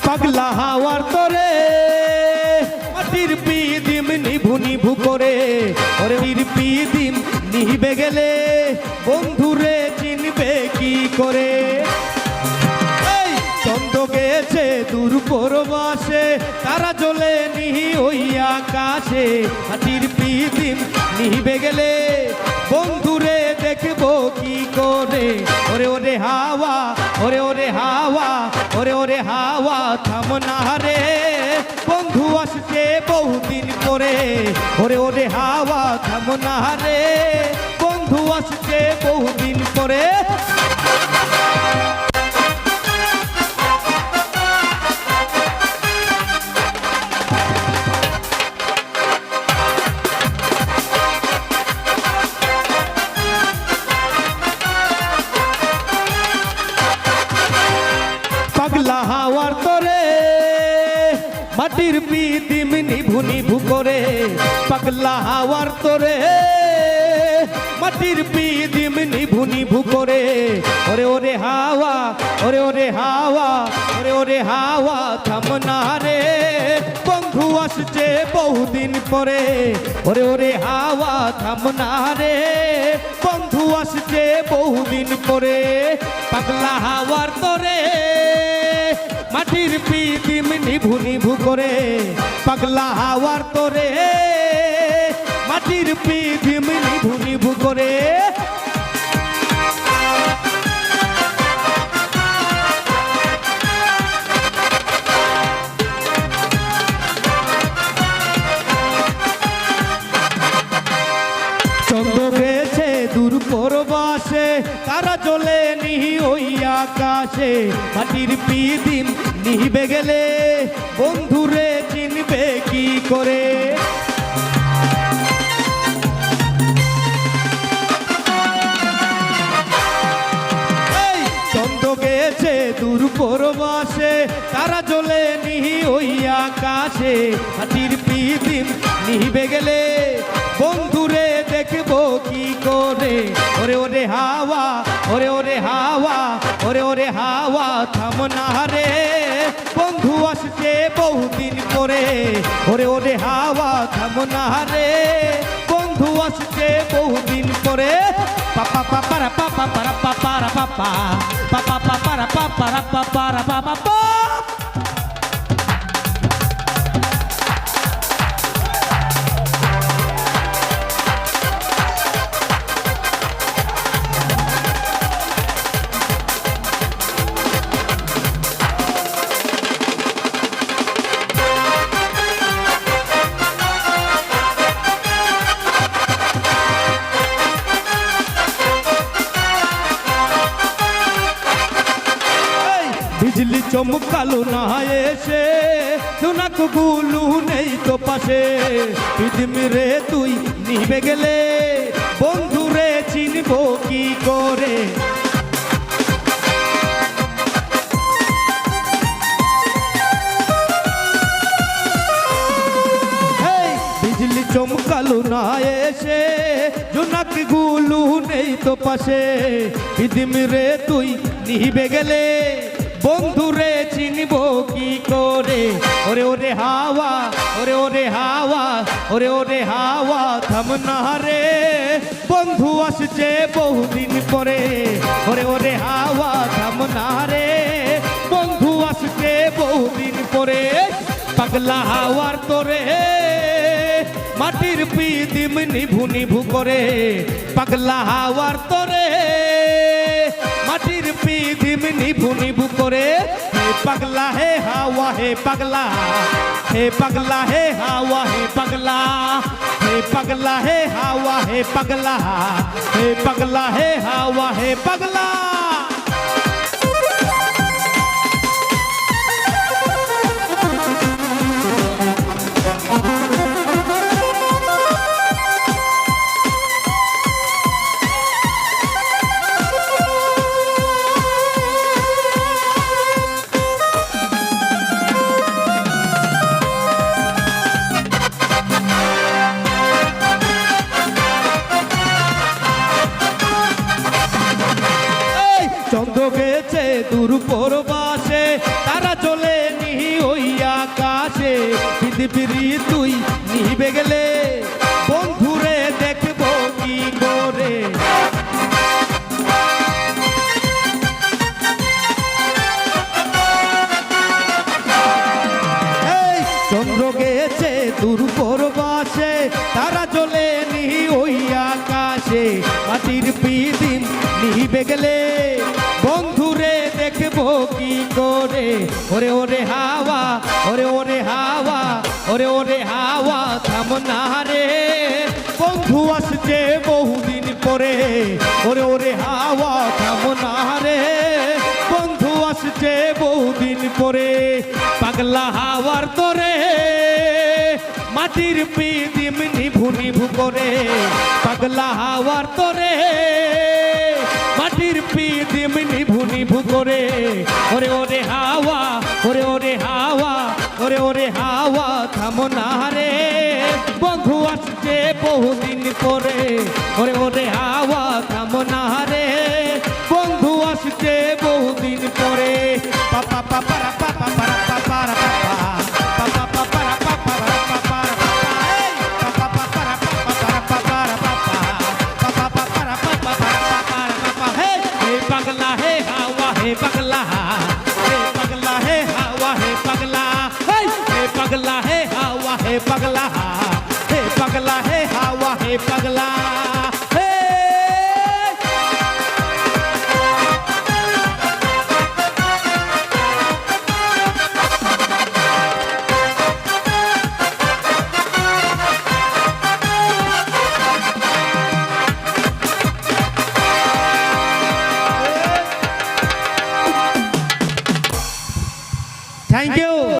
পাগলা হাওয়ার তরে মাটির পিদিম নিভু নিভু করে ওরে পিদিম নিভে গেলে বন্ধুরে চিনবে কি করে চন্দ্র গেছে দূর পরবাসে তারা জ্বলে নিহি ওই আকাশে মাটির পিদিম নিভে গেলে বন্ধুরে দেখবো কি করে ওরে ওরে হাওয়া ওরে ওরে হাওয়া ওরে ওরে হাওয়া থামনা রে বন্ধু আসছে বহুদিন পরে ওরে ওরে হাওয়া থামনা রে বন্ধু আসছে বহুদিন পরে পাগলা হাওয়ার তরে মাটির পিদিম নিভু নিভু করে পাগলা হাওয়ার তরে মাটির পিদিম নিভু নিভু করে ওরে ওরে হাওয়া ওরে ওরে হাওয়া ওরে ওরে হাওয়া থামনা রে বন্ধু আসছে বহুদিন পরে ওরে ওরে হাওয়া থামনা রে বন্ধু আসছে বহুদিন পরে পাগলা হাওয়ার তরে মাটির পিদিম নিভু নিভু করে পাগলা হাওয়ার তরে মাটির পিদিম নিভু নিভু করে চন্দ্র গেছে দূর পরবাসে তারা জ্বলে নিহি ওই আকাশে মাটির পিদিম নিভে গেলে বন্ধুরে চিনবে কি করে চন্দ্র গেছে দূর পরবাসে তারা জ্বলে নিহি ওই আকাশে মাটির পিদিম নিভে গেলে বন্ধুরে দেখবো কি করে ওরে ওরে হাওয়া ওরে ওরে হাওয়া ওরে ওরে হাওয়া থামনা রে বন্ধু আসছে বহুদিন পরে ওরে ওরে হাওয়া থামনা রে বন্ধু আসছে বহুদিন পরে পাপা পাপারা পাপা পারা পাপারা পাপা পাপা পাপারা পাপারা পাপারা পাপা बिजली चमकालो ना एसे दुनक गुलू नहीं तो पाशे पिदिम रे तुई निभे गेले बंधु रे चिनबो की करे बिजली चमकालो ना एसे दुनक गुलू नहीं तो पाशे पिदिम रे तुई निभे गेले বন্ধুরে চিনবো কি করে ওরে ওরে হাওয়া ওরে ওরে হাওয়া ওরে ওরে হাওয়া থামনা রে বন্ধু আসছে বহুদিন পরে ওরে ওরে হাওয়া থামনা রে বন্ধু আসছে বহুদিন পরে পাগলা হাওয়ার তোরে মাটির পিদিম নিভু নিভু করে পাগলা হাওয়ার তোরে মাটির পিদিম নিভু নিভু করে হে পাগলা হে হাওয়া হে পাগলা হে পাগলা হে হাওয়া হে পাগলা হে পাগলা হে হাওয়া হে পাগলা হে পাগলা হে হাওয়া হে পাগলা বিড়ি তুই নিবে গেলে বন্ধুরে দেখবো কি করে। এই চন্দ্র গেছে দূর পরবাসে, তারা জ্বলে নি ওই আকাশে, মাটির পিদিম নিবে গেলে বন্ধুরে দেখবো কি করে। ওরে ওরে হাওয়া, ওরে ওরে হাওয়া, ওরে ওরে হাওয়া থাম না রে, বন্ধু আসছে বহুদিন পরে। ওরে ওরে হাওয়া থাম না রে, বন্ধু আসছে বহুদিন পরে। পাগলা হাওয়ার তোরে মাটির পিদিম নিভু নিভু করে, পাগলা হাওয়ার তোরে মাটির পিদিম নিভু নিভু করে। ওরে ওরে হাওয়া, ওরে ওরে হাওয়া, ওরে ওরে হাওয়া থাম না রে, বন্ধু আসছে বহুদিন পরে। ওরে ওরে হাওয়া থাম না রে, বন্ধু আসছে বহুদিন পরে। পাপা পাপারা পাপা পারা পাপারা পাপা পাপা পাপারা পাপারা পাপারা পাপা পাপারা পাপারা পাপারা পাপা পাপা পাপারা পাপারা পাপারা পাপা। হে পাগলা হে হাওয়া হে পাগলা, হে পাগলা হে হাওয়া হে পাগলা, হে পাগলা হে হাওয়া হে পাগলা, হে পাগলা হে হাওয়া হে পাগলা।